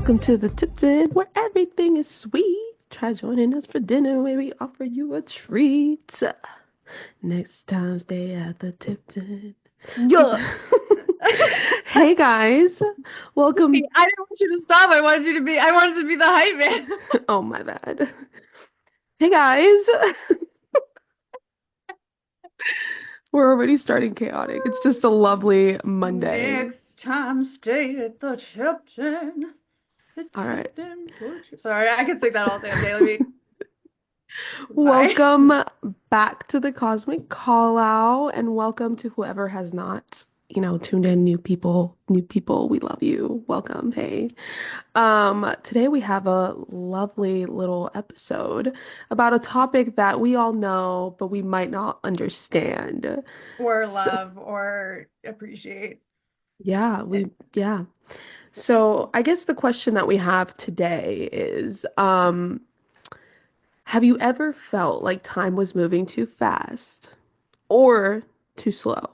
Welcome to the Tipton, where everything is sweet. Try joining us for dinner, where we offer you a treat. Next time, stay at the Tipton. Yeah. Hey guys, welcome. I didn't want you to stop. I wanted to be the hype man. Oh, my bad. Hey guys, we're already starting chaotic. It's just a lovely Monday. Next time, stay at the Tipton. The All right. Tipton Butcher. Sorry, I could sing that all damn day. Let me. Bye. Welcome back to the Cosmic Call Out, and welcome to whoever has not, tuned in. New people, we love you. Welcome. Hey. Today we have a lovely little episode about a topic that we all know, but we might not understand. Or So, love or appreciate. yeah. So I guess the question that we have today is, have you ever felt like time was moving too fast or too slow?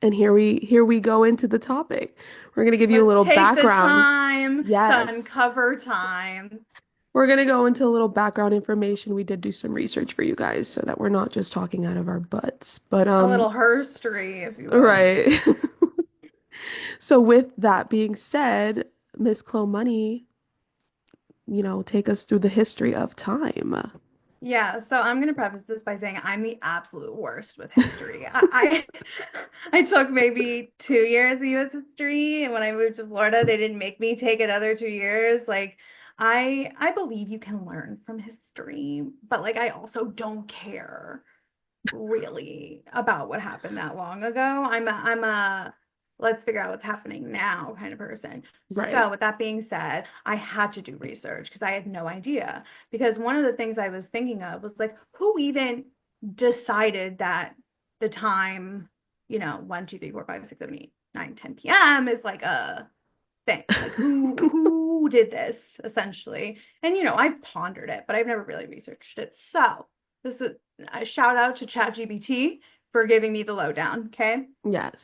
And here we go into the topic. We're gonna give you a Let's little take the background. time to Yes. uncover time. We're gonna go into a little background information. We did do some research for you guys so that we're not just talking out of our butts. But A little herstory, if you will. right. So with that being said, Miss Chloe Money, take us through the history of time. Yeah, so I'm gonna preface this by saying I'm the absolute worst with history. I took maybe 2 years of U.S. history, and when I moved to Florida, they didn't make me take another 2 years. Like, I believe you can learn from history, but like I also don't care really about what happened that long ago. I'm a let's figure out what's happening now kind of person. Right. So with that being said, I had to do research because I had no idea. Because one of the things I was thinking of was like, who even decided that the time, 1, 2, 3, 4, 5, 6, 7, 8, 9, 10 p.m. is like a thing. Like who did this essentially? And I've pondered it, but I've never really researched it. So this is a shout out to ChatGPT for giving me the lowdown. Okay. Yes.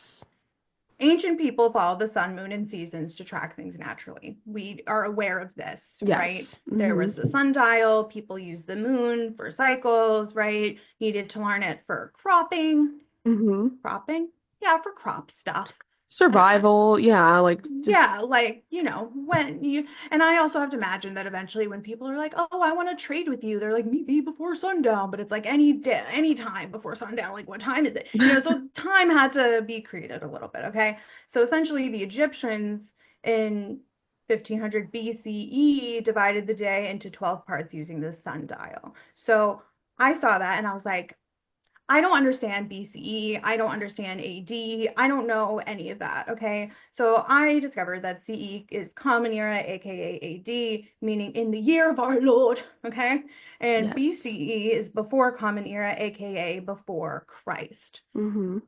Ancient people followed the sun, moon, and seasons to track things naturally. We are aware of this, right? Yes. There Hmm. was the sundial. People used the moon for cycles, right? Needed to learn it for cropping. Hmm. Cropping? Yeah, for crop stuff. Survival, yeah, like just Yeah, like, when you, and I also have to imagine that eventually when people are like, oh, I want to trade with you, they're like, meet me before sundown, but it's like any day, any time before sundown, like what time is it? So time had to be created a little bit, okay? So essentially the Egyptians in 1500 BCE divided the day into 12 parts using the sundial. So I saw that and I was like, I don't understand BCE. I don't understand AD. I don't know any of that. Okay. So I discovered that CE is Common Era, aka AD, meaning in the year of our Lord. Okay. And yes. BCE is before Common Era, aka before Christ. Hmm.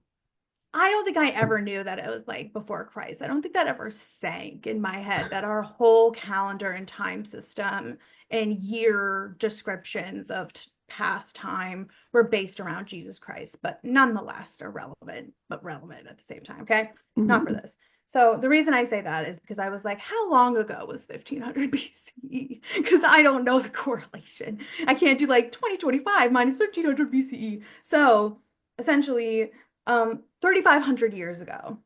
I don't think I ever knew that it was like before Christ. I don't think that ever sank in my head that our whole calendar and time system and year descriptions of past time were based around Jesus Christ, but nonetheless are relevant, but relevant at the same time. Okay. Not for Hmm. this. So the reason I say that is because I was like, how long ago was 1500 BCE? Because I don't know the correlation. I can't do like 2025 minus 1500 BCE. So essentially, 3,500 years ago,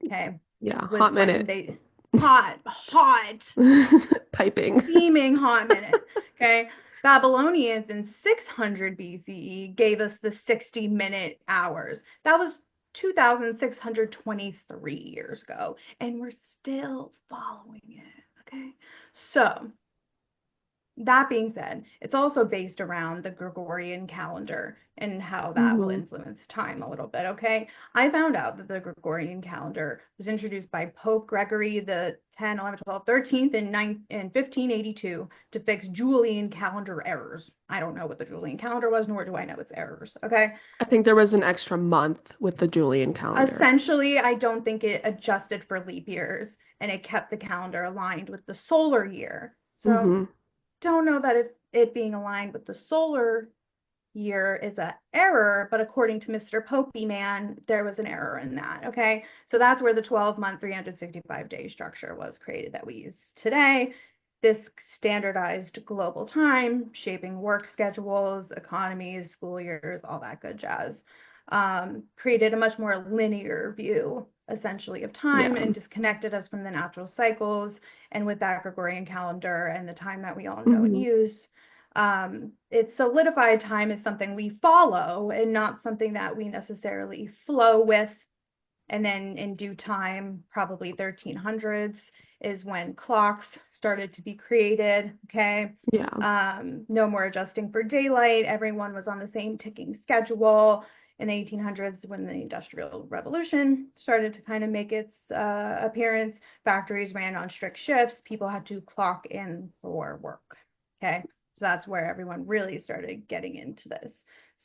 okay, Yeah, was hot when minute. they hot, Piping. steaming hot minute, okay. Babylonians in 600 BCE gave us the 60-minute hours. That was 2,623 years ago, and we're still following it, okay. So that being said, it's also based around the Gregorian calendar and how that will Hmm. influence time a little bit, okay? I found out that the Gregorian calendar was introduced by Pope Gregory the 10th, 11th, 12th, 13th in 1582 to fix Julian calendar errors. I don't know what the Julian calendar was, nor do I know its errors, okay? I think there was an extra month with the Julian calendar. Essentially, I don't think it adjusted for leap years and it kept the calendar aligned with the solar year. So Hmm. don't know that if it being aligned with the solar year is an error, but according to Mr. Popey Man, there was an error in that. Okay. So that's where the 12-month, 365-day structure was created that we use today. This standardized global time, shaping work schedules, economies, school years, all that good jazz, created a much more linear view, essentially, of time Yeah. and disconnected us from the natural cycles. And with that Gregorian calendar and the time that we all know and Hmm. use, it's solidified time is something we follow and not something that we necessarily flow with. And then in due time, probably 1300s is when clocks started to be created. Okay. Yeah. No more adjusting for daylight. Everyone was on the same ticking schedule. In the 1800s, when the Industrial Revolution started to kind of make its appearance, factories ran on strict shifts. People had to clock in for work. Okay. So that's where everyone really started getting into this.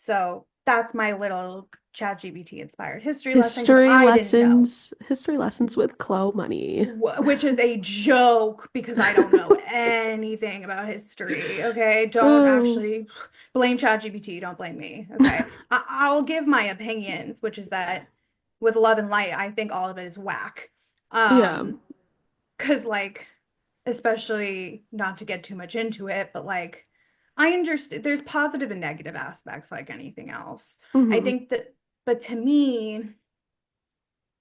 So that's my little ChatGPT inspired history lesson because I didn't know, History lessons with Chloe Money. which is a joke because I don't know anything about history. Okay, don't Oh. actually blame ChatGPT. Don't blame me. Okay, I'll give my opinions, which is that with love and light, I think all of it is whack. Yeah. Um, because like, especially not to get too much into it, but like, I understand there's positive and negative aspects like anything else. I Hmm. think that, but to me,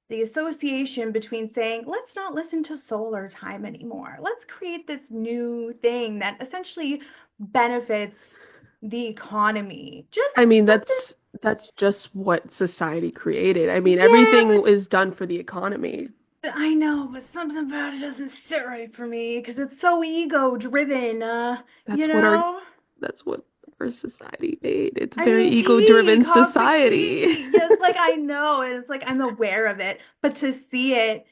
the association between saying, let's not listen to solar time anymore. Let's create this new thing that essentially benefits the economy. Just I mean, something. that's just what society created. I mean, Yeah, everything is done for the economy. but I know, but something about it doesn't sit right for me because it's so ego driven. You That's what our know? that's what our society made. It's a I very mean, TV, ego-driven cosmic society. TV. Yes, like I know, and it's like I'm aware of it, but to see it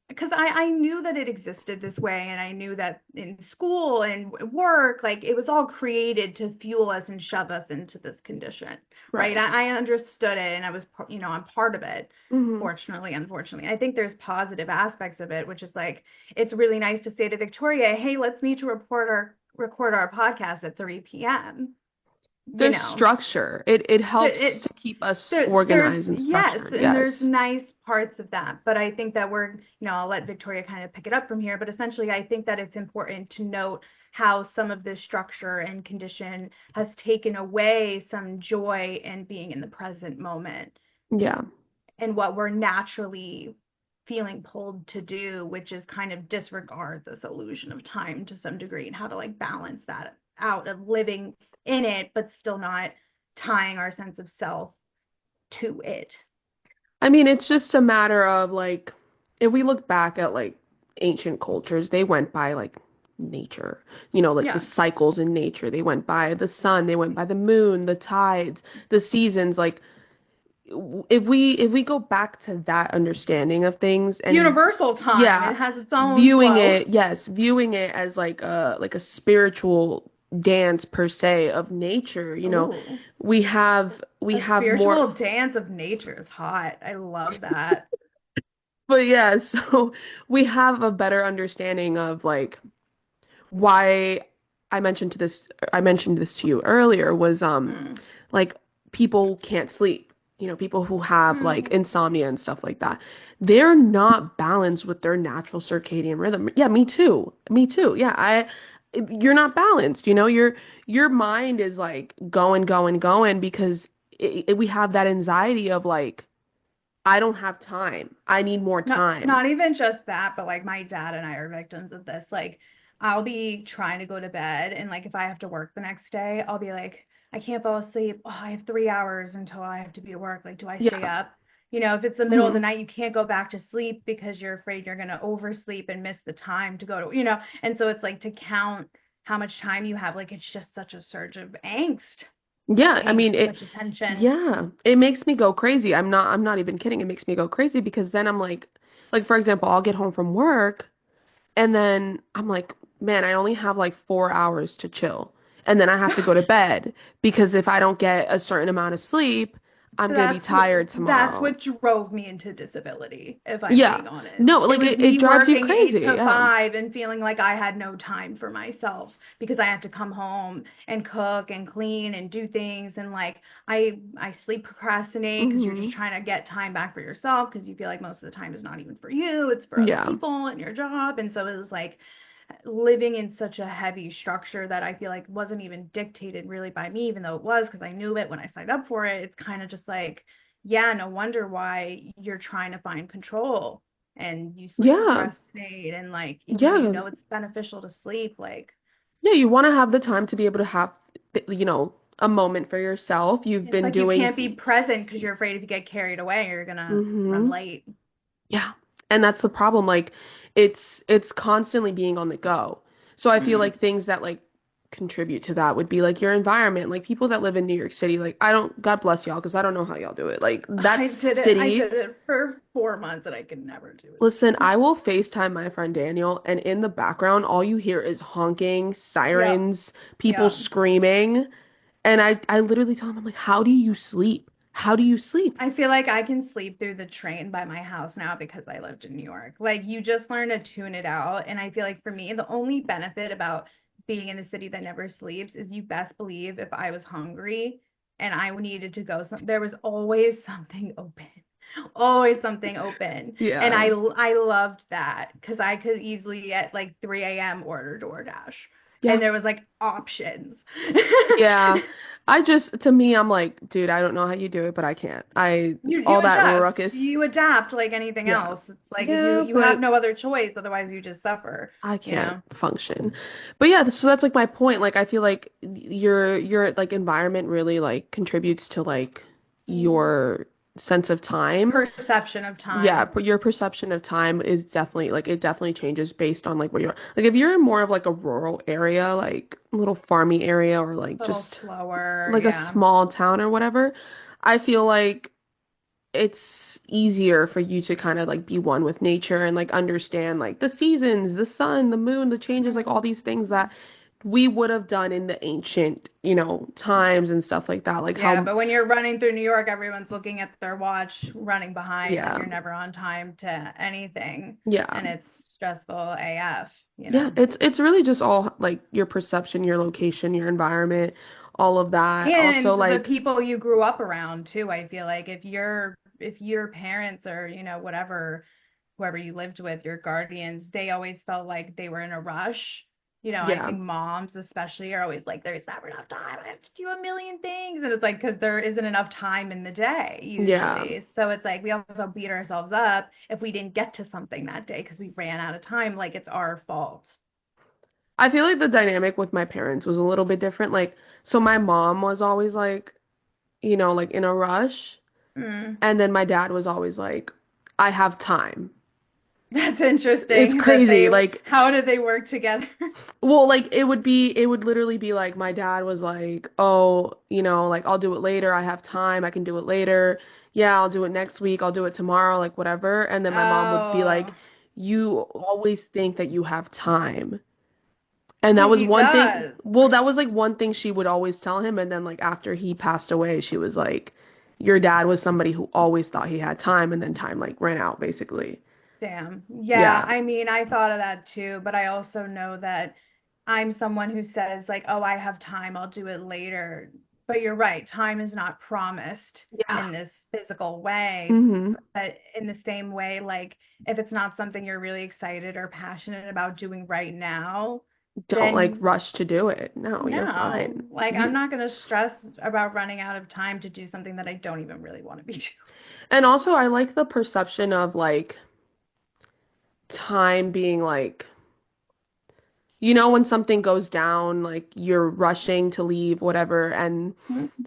because I knew that it existed this way and I knew that in school and work like it was all created to fuel us and shove us into this condition, right? Right. I understood it and I was I'm part of it. Hmm. Fortunately, unfortunately, I think there's positive aspects of it, which is like it's really nice to say to Victoria, hey, let's meet to record our podcast at 3 p.m. you There's know structure. It helps it to keep us there's organized and yes, structured. and there's Yes. nice parts of that, but I think that I'll let Victoria kind of pick it up from here, but essentially I think that it's important to note how some of this structure and condition has taken away some joy in being in the present moment Yeah. and what we're naturally feeling pulled to do, which is kind of disregard this illusion of time to some degree and how to like balance that out of living in it, but still not tying our sense of self to it. I mean, it's just a matter of like, if we look back at like ancient cultures, they went by like nature, like the Yeah. cycles in nature. They went by the sun, they went by the moon, the tides, the seasons. Like, if we go back to that understanding of things and Universal time. yeah, It has its own flow. viewing it as like a spiritual dance per se of nature, Ooh. we have we A have more. spiritual dance of nature is hot. I love that. But yeah, so we have a better understanding of like why I mentioned this to you earlier was Mm. like people can't sleep. People who have like Mm. insomnia and stuff like that. They're not balanced with their natural circadian rhythm. Yeah, me too. Me too. Yeah, you're not balanced, your mind is like going, going, going because we have that anxiety of like I don't have time. I need more time. Not even just that, but like my dad and I are victims of this. Like I'll be trying to go to bed and like if I have to work the next day, I'll be like, I can't fall asleep. Oh, I have 3 hours until I have to be at work. Like, do I stay Yeah. up? If it's the middle of the Hmm. night, you can't go back to sleep because you're afraid you're gonna oversleep and miss the time to go to, and so it's like to count how much time you have, like it's just such a surge of angst Yeah, I paying mean too it much attention. yeah, it makes me go crazy. I'm not even kidding. It makes me go crazy because then I'm like for example, I'll get home from work and then I'm like, man, I only have like 4 hours to chill. And then I have to go to bed because if I don't get a certain amount of sleep, I'm gonna be That's what tired that's tomorrow. what drove me into disability, if I'm Yeah. being honest. No, It like was it me drives you working eight crazy. to Yeah. five and feeling like I had no time for myself because I had to come home and cook and clean and do things, and like I sleep procrastinate because you're just Hmm. trying to get time back for yourself because you feel like most of the time is not even for you, it's for other Yeah. people and your job. And so it was like living in such a heavy structure that I feel like wasn't even dictated really by me, even though it was because I knew it when I signed up for it. It's kind of just like, yeah, no wonder why you're trying to find control and you sleep Yeah. procrastinate, and like, even though you Yeah. know it's beneficial to sleep, like, Yeah, you want to have the time to be able to have, a moment for yourself. You've it's been like you doing, can't be present because you're afraid if you get carried away, you're gonna run hmm late. yeah. And that's the problem. Like, it's constantly being on the go. So I feel Mm. like things that like contribute to that would be like your environment. Like people that live in New York City, like I don't, God bless y'all, because I don't know how y'all do it. Like that I city. did it for 4 months and I could never do Listen, it. I will FaceTime my friend Daniel, and in the background, all you hear is honking, Yep. sirens, people Yep. screaming. And I literally tell him, I'm like, how do you sleep? How do you sleep? I feel like I can sleep through the train by my house now because I lived in New York. Like, you just learn to tune it out. And I feel like for me, the only benefit about being in a city that never sleeps is you best believe if I was hungry and I needed to go, there was always something open. Always something open. And Yeah. I loved that because I could easily at like 3 a.m. order DoorDash. Yeah. And there was like options. Yeah. I just, to me, I'm like, dude, I don't know how you do it, but I can't. You All that adjust, ruckus. you adapt like anything Yeah. else. It's like Yeah, you have but no other choice, otherwise you just suffer, I you can't know. function. But yeah, so that's like my point. Like I feel like your like environment really like contributes to like your sense of time. Perception of Yeah, time. but your perception of time is definitely like it definitely changes based on like where you're. Like if you're in more of like a rural area, like a little farmy area or like A little just slower, like a yeah. small town or whatever, I feel like it's easier for you to kind of like be one with nature and like understand like the seasons, the sun, the moon, the changes, like all these things that we would have done in the ancient, times and stuff like that. Like Yeah, how, but when you're running through New York, everyone's looking at their watch, running behind, and yeah, you're never on time to anything, yeah. and it's stressful AF, you Yeah, know. it's really just all like your perception, your location, your environment, all of that. Also And the like, people you grew up around too, I feel like if your parents or, whatever, whoever you lived with, your guardians, they always felt like they were in a rush. I yeah, think moms especially are always like, there's never enough time. I have to do a million things. And it's like, because there isn't enough time in the day yeah. usually. So it's like we also beat ourselves up if we didn't get to something that day because we ran out of time, like it's our fault. I feel like the dynamic with my parents was a little bit different. Like, so my mom was always like, like in a rush, Mm. and then my dad was always like, I have time. That's It's interesting that crazy. Like, how did they work together? well, like it would literally be like my dad was like, "Oh, like I'll do it later. I have time. I can do it later. Yeah, I'll do it next week. I'll do it tomorrow, like whatever." And then my mom would be like, Oh, "You always think that you have time." And that but was he one thing. does. Well, that was like one thing she would always tell him, and then like after he passed away, she was like, "Your dad was somebody who always thought he had time and then time like ran out basically." Damn. Yeah, Yeah. I mean, I thought of that too, but I also know that I'm someone who says, like, oh, I have time, I'll do it later. But you're right, time is not promised Yeah. in this physical way. Mhm. But in the same way, like, if it's not something you're really excited or passionate about doing right now, Don't like then rush to do it. No, you're no. fine. Like, I'm You not going to stress about running out of time to do something that I don't even really want to be doing. and also I like the perception of like time being like when something goes down, like you're rushing to leave, whatever, and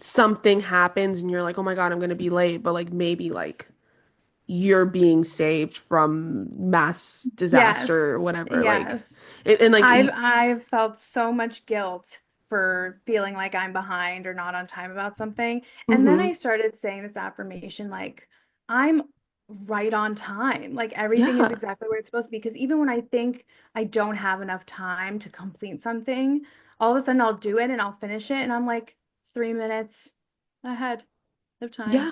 something happens and you're like, oh my God, I'm gonna be late, but like maybe like you're being saved from mass Yes. disaster or whatever. Like Yes. and like I've felt so much guilt for feeling like I'm behind or not on time about something. And then mhm. I started saying this affirmation like I'm right on time. Like everything is Yeah. exactly where it's supposed to be. Because even when I think I don't have enough time to complete something, all of a sudden I'll do it and I'll finish it and I'm like 3 minutes ahead. of time. Yeah.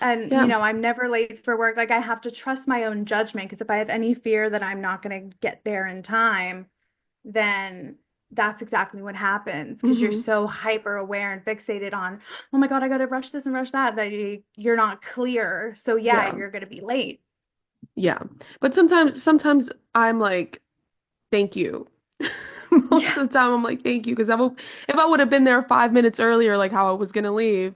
And, Yeah. I'm never late for work. Like, I have to trust my own judgment because if I have any fear that I'm not going to get there in time, then that's exactly what happens because you're Hmm. so hyper aware and fixated on, oh my God, I got to rush this and rush that, that you're not clear. So, yeah, Yeah. you're going to be late. Yeah. But sometimes I'm like, thank you. Most Yeah. of the time I'm like, thank you, because if I would have been there 5 minutes earlier, like how I was gonna leave,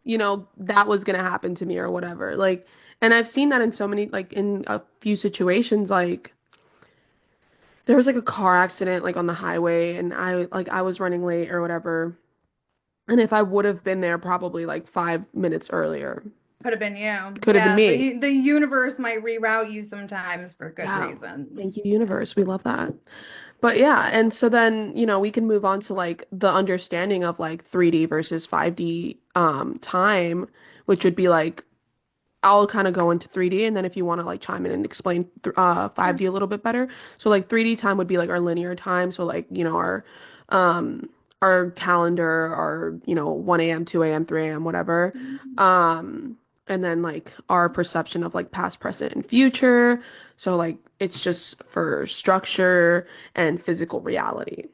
that was gonna happen to me or whatever. Like, and I've seen that in so many, like in a few situations, like there was like a car accident like on the highway and I was running late or whatever. And if I would have been there probably like 5 minutes earlier, Could have been you. could have been Yeah. me. The universe might reroute you sometimes for good Yeah. reason. Thank you, universe. We love that. But yeah, and so then, we can move on to like the understanding of like 3D versus 5D time, which would be like I'll kind of go into 3D and then if you want to like chime in and explain 5D a little bit better. So like 3D time would be like our linear time, so like, um our calendar, our, 1 a.m., 2 a.m., 3 a.m., whatever. Mhm. And then like our perception of like past, present, and future. So like it's just for structure and physical reality,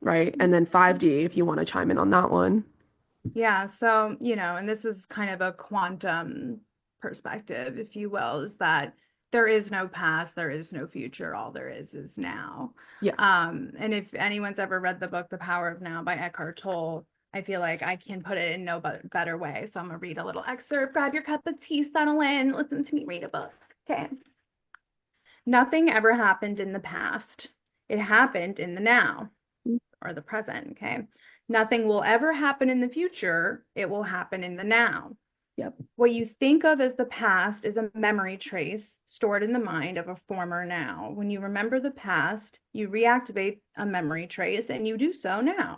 right? And then 5D, if you want to chime in on that one. Yeah, so, and this is kind of a quantum perspective, if you will, is that there is no past, there is no future, all there is now. Yeah. And if anyone's ever read the book The Power of Now by Eckhart Tolle, I feel like I can put it in no better way. So I'm gonna read a little excerpt. Grab your cup of tea, settle in, listen to me read a book. Okay. Nothing ever happened in the past. It happened in the now or the present, okay? Nothing will ever happen in the future. It will happen in the now. Yep. What you think of as the past is a memory trace stored in the mind of a former now. When you remember the past, you reactivate a memory trace, and you do so now.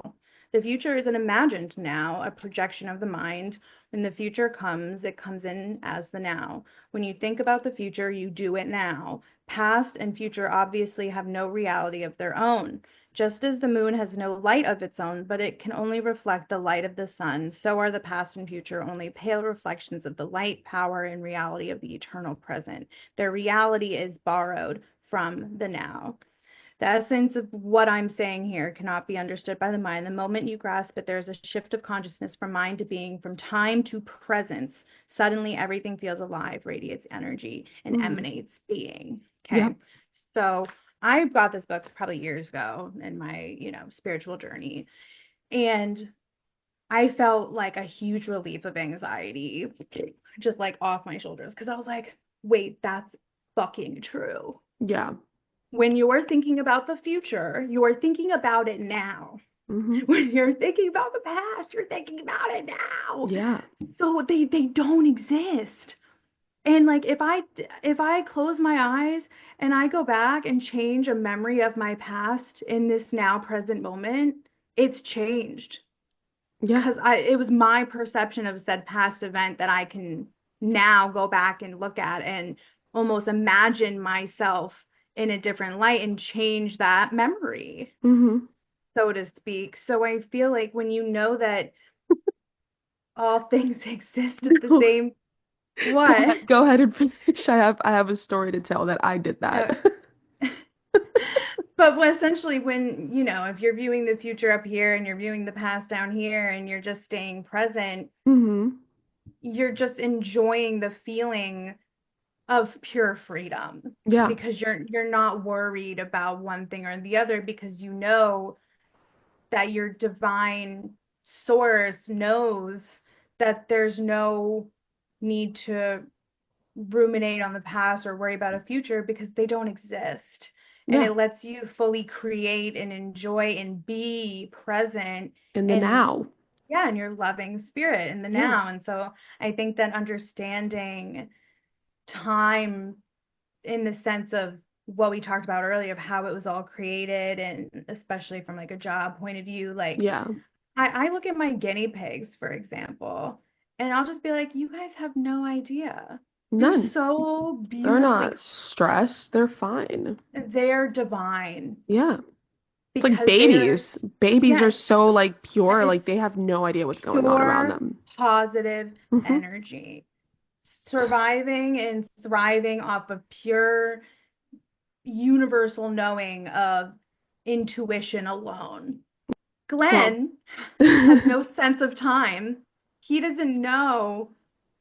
The future is an imagined now, a projection of the mind. When the future comes, it comes in as the now. When you think about the future, you do it now. Past and future obviously have no reality of their own. Just as the moon has no light of its own, but it can only reflect the light of the sun, so are the past and future only pale reflections of the light, power, and reality of the eternal present. Their reality is borrowed from the now. The essence of what I'm saying here cannot be understood by the mind. The moment you grasp it, there's a shift of consciousness from mind to being, from time to presence. Suddenly, everything feels alive, radiates energy, and Hmm. emanates being. Okay. Yep. So I got this book probably years ago in my, spiritual journey. And I felt like a huge relief of anxiety just like off my shoulders because I was like, wait, that's fucking true. Yeah. When you're thinking about the future, you are thinking about it now. Hmm. When you're thinking about the past, you're thinking about it now. Yeah. So they don't exist. And like if I close my eyes and I go back and change a memory of my past in this now present moment, it's changed Yeah. because I it was my perception of said past event that I can now go back and look at and almost imagine myself in a different light and change that memory, Hmm. so to speak. So I feel like when you know that all things exist at the Go same what? ahead. Go ahead and finish. I have a story to tell that I did that. Uh, but essentially, when, if you're viewing the future up here and you're viewing the past down here and you're just staying present, Hmm. you're just enjoying the feeling of pure freedom Yeah. because you're not worried about one thing or the other because you know that your divine source knows that there's no need to ruminate on the past or worry about a future because they don't exist. And Yeah. it lets you fully create and enjoy and be present In the in, now. yeah, in your loving spirit in the Yeah. now. And so I think that understanding time in the sense of what we talked about earlier of how it was all created, and especially from like a job point of view, like Yeah. I look at my guinea pigs, for example, and I'll just be like, you guys have no idea. They're None. so They're beautifully, not stressed. They're fine. they're divine. Yeah. It's like because they're, babies. Babies are yes, so like pure, it's like they have no idea what's going on around pure them. positive Hmm. energy. Surviving and thriving off of pure universal knowing of intuition alone. Well, Glenn has no sense of time. He doesn't know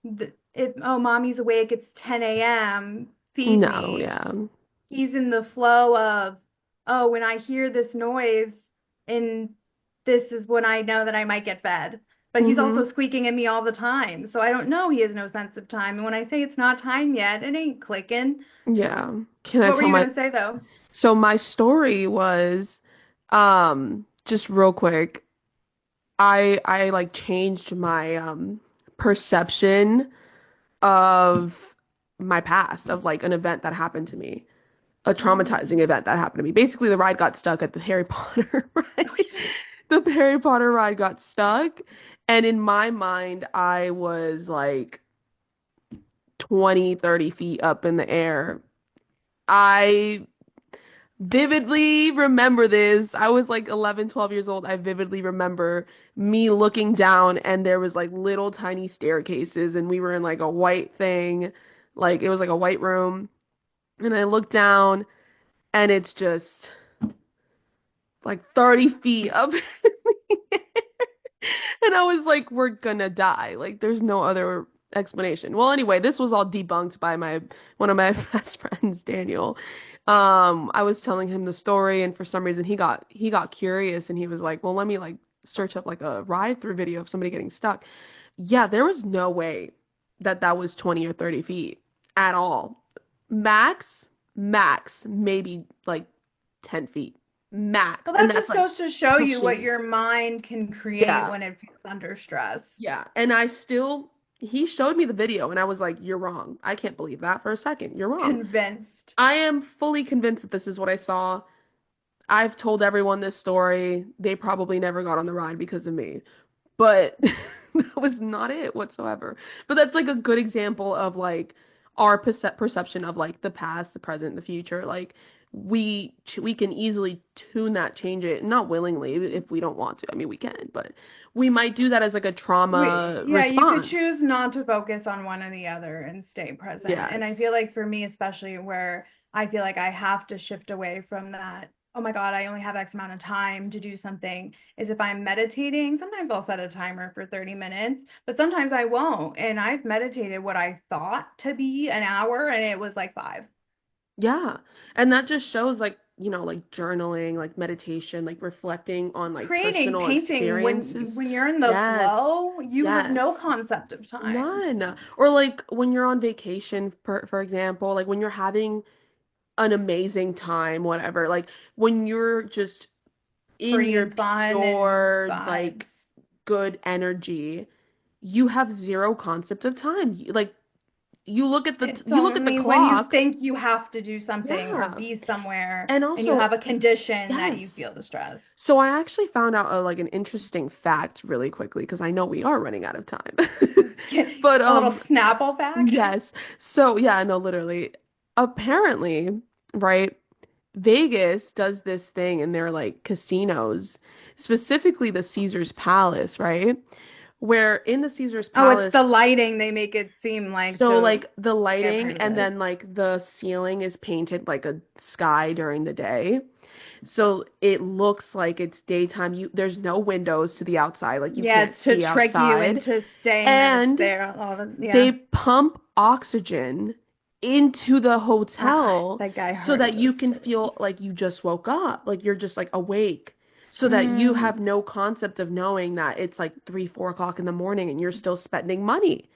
that oh, mommy's awake, it's 10 a.m., feed no, me. yeah. He's in the flow of, oh, when I hear this noise, and this is when I know that I might get fed. But he's Hmm. also squeaking at me all the time. So I don't know, he has no sense of time. And when I say it's not time yet, it ain't clicking. Yeah. Can I What were tell you my going to say though? So my story was just real quick. I like changed my perception of my past of like an event that happened to me. A traumatizing Mm. event that happened to me. Basically, the ride got stuck at the Harry Potter ride. Okay. The Harry Potter ride got stuck, and in my mind, I was like 20, 30 feet up in the air. I vividly remember this. I was like 11, 12 years old. I vividly remember me looking down and there was like little tiny staircases and we were in like a white thing. Like it was like a white room. And I looked down and it's just like 30 feet up. And I was like, we're gonna die. Like there's no other explanation. Well, anyway, this was all debunked by my one of my best friends, Daniel. I was telling him the story, and for some reason he got curious, and he was like, "Well, let me like search up like a ride through video of somebody getting stuck." Yeah, there was no way that that was 20 or 30 feet at all. Max, max, maybe like 10 feet max, Well, and that that's just like goes to show you what pushing. your mind can create Yeah, when it feels under stress. yeah, and he showed me the video, and I was like, "You're wrong. I can't believe that for a second. You're wrong." Convinced. I am fully convinced that this is what I saw. I've told everyone this story. They probably never got on the ride because of me. But that was not it whatsoever. But that's like a good example of like our perception of like the past, the present, the future. Like we can easily tune that, change it, not willingly if we don't want to. I mean, we can, but we might do that as like a trauma Yeah, you could response. choose not to focus on one or the other and stay present. And Yes. I feel like for me, especially where I feel like I have to shift away from that, oh my God, I only have X amount of time to do something, is if I'm meditating, sometimes I'll set a timer for 30 minutes, but sometimes I won't. And I've meditated what I thought to be an hour, and it was like 5. Yeah. And that just shows like, like journaling, like meditation, like reflecting on like Creating, personal painting, experiences. when you're in the Yes. flow, you have Yes. no concept of time. None. Or like when you're on vacation, for example, like when you're having an amazing time, whatever, like when you're just in Free your and fun and pure, vibes. like good energy, you have zero concept of time. Like It's you look at the only when you clock. think you have to do something or Yeah. be somewhere And and you have also, a condition that yes. you feel the stress. So I actually found out like an interesting fact really quickly because I know we are running out of time. But A little Snapple fact. yes. So yeah, no, literally. Apparently, right, Vegas does this thing in their like casinos, specifically the Caesar's Palace, right? Where in the Caesar's Oh, it's Palace, the lighting they make it seem like so to. like the Okay, I've lighting heard of and this. then like the ceiling is painted like a sky during the day. So it looks like it's daytime. There's no windows to the outside, like you Yeah, can't it's to see trick you outside. into staying And there all the, they yeah. pump oxygen into the hotel That guy so heard of that this you can too. feel like you just woke up, like you're just like awake. So that you Mm. have no concept of knowing that it's like 3, 4 o'clock in the morning and you're still spending money.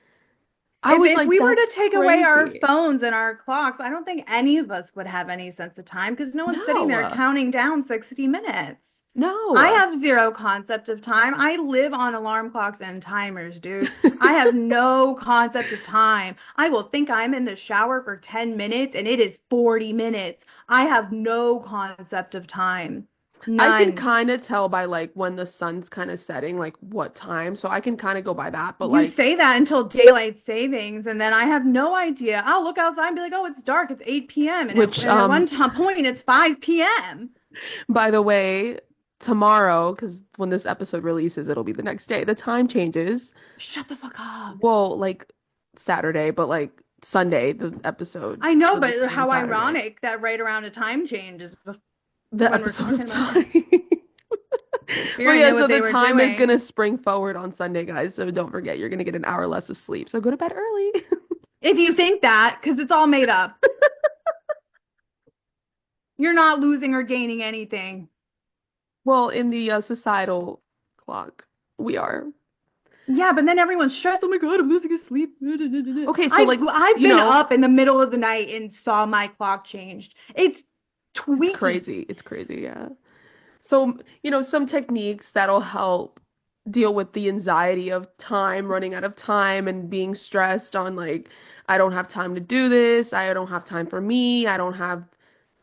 I was If like, we were that's to take away our crazy. phones and our clocks, I don't think any of us would have any sense of time because no one's sitting there No, counting down 60 minutes. I no. have zero concept of time. I live on alarm clocks and timers, dude. I have no concept of time. I will think I'm in the shower for 10 minutes and it is 40 minutes. I have no concept of time. I can None. kind of tell by like when the sun's kind of setting, like what time. So I can kind of go by that. But You like, say that until daylight savings, and then I have no idea. I'll look outside and be like, oh, it's dark. It's 8 p.m. And which at one time point, it's 5 p.m. By the way, tomorrow, because when this episode releases, it'll be the next day. The time changes. Shut the fuck up. Well, like Saturday, but like Sunday, the episode I know, but releases on how Saturday. ironic that right around a time change is The when we're episode of talking about time. it. But Fear yeah, knew so what they the were time is doing. gonna spring forward on Sunday, guys. So don't forget, you're gonna get an hour less of sleep. So go to bed early. If you think that, because it's all made up. You're not losing or gaining anything. Well, in the societal clock, we are. Yeah, but then everyone's stressed. Oh my God, I'm losing sleep. Okay, so I've like, I've you been know, up in the middle of the night and saw my clock changed. It's it's tweaky. crazy. It's crazy, yeah. So, some techniques that'll help deal with the anxiety of time, running out of time, and being stressed on like, I don't have time to do this, I don't have time for me, I don't have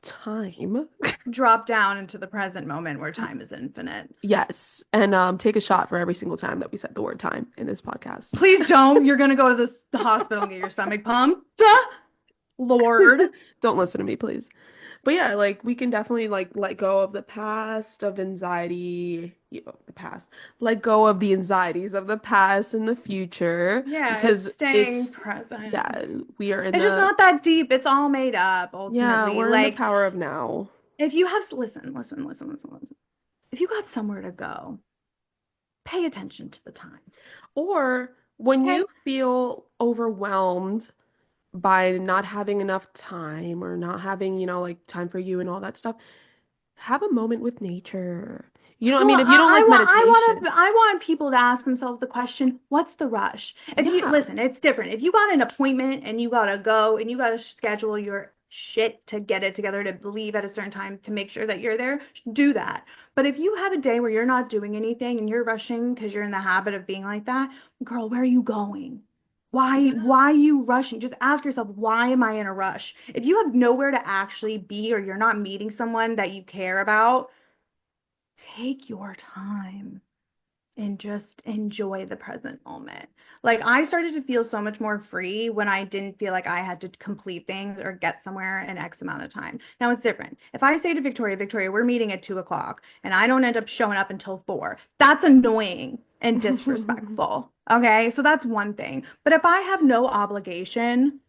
time. Drop down into the present moment where time is infinite. Yes, and take a shot for every single time that we said the word time in this podcast. Please don't. You're gonna go to the hospital and get your stomach pumped. Lord. Don't listen to me, please. But yeah, like we can definitely like let go of the past, of anxiety, the past. Let go of the anxieties of the past and the future Yeah, it's because staying present. yeah, we are in It's just the, not that deep. It's all made up yeah, ultimately. we're in the Like, power of now. if you have, listen. If you got somewhere to go, pay attention to the time. Or when Okay? you feel overwhelmed by not having enough time or not having, like time for you and all that stuff, have a moment with nature. I Well, mean, if you don't like meditation, I want people to ask themselves the question, what's the rush? If you yeah. listen, it's different. If you got an appointment and you gotta go and you gotta schedule your shit to get it together to leave at a certain time to make sure that you're there, do that. But if you have a day where you're not doing anything and you're rushing because you're in the habit of being like that, girl, where are you going? Yeah. Why are you rushing? Just ask yourself, why am I in a rush? If you have nowhere to actually be or you're not meeting someone that you care about, take your time and just enjoy the present moment. Like I started to feel so much more free when I didn't feel like I had to complete things or get somewhere in X amount of time. Now it's different. If I say to Victoria, we're meeting at 2 o'clock and I don't end up showing up until 4, that's annoying and disrespectful. Okay, so that's one thing. But if I have no obligation,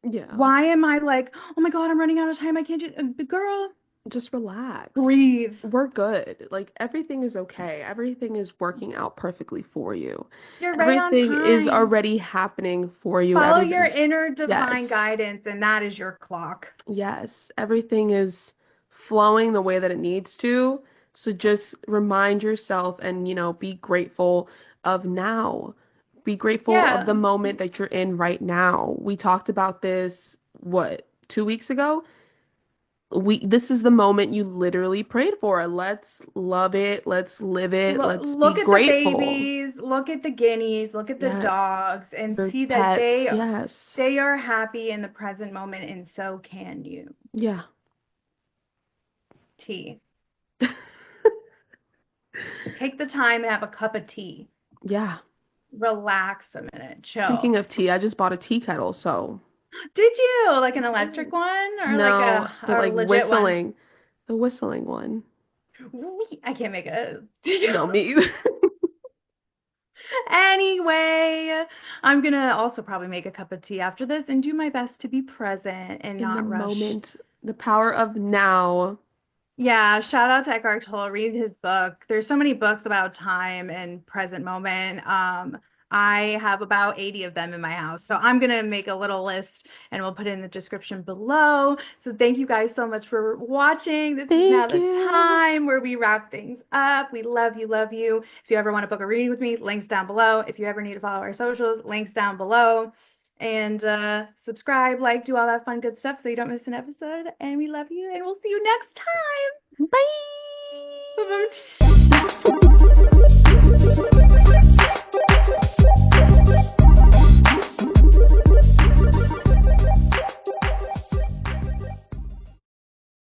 Yeah. why am I like, oh my God, I'm running out of time. I can't do, girl, Just relax. breathe. We're good. Like everything is okay. Everything is working out perfectly for you. You're right on Everything is time. already happening for you. Follow your Everything. inner Yes. divine guidance, and that is your clock. Yes. Everything is flowing the way that it needs to. So just remind yourself and, be grateful of now. Be grateful of Yeah. the moment that you're in right now. We talked about this, what, 2 weeks ago? This is the moment you literally prayed for. Let's love it. Let's live it. Let's be Look at the grateful. babies, look at the guineas, look at the Yes. dogs, and Your see that pets. Yes. they are happy in the present moment, and so can you. Yeah. Tea. Take the time and have a cup of tea. Yeah. Relax a minute. Speaking Chill. of tea, I just bought a tea kettle, so Did you? Like an yeah. electric one or like No, the a like legit one? the whistling one. I can't make a No, me either. Anyway, I'm gonna also probably make a cup of tea after this and do my best to be present and In the not rush. moment, the power of now. Yeah, shout out to Eckhart Tolle. Read his book. There's so many books about time and present moment. I have about 80 of them in my house. So I'm gonna make a little list and we'll put it in the description below. So thank you guys so much for watching. This is now Thank the you. time where we wrap things up. We love you, love you. If you ever want to book a reading with me, links down below. If you ever need to follow our socials, links down below. And subscribe, like, do all that fun good stuff so you don't miss an episode. And we love you, and we'll see you next time. Bye. Bye-bye.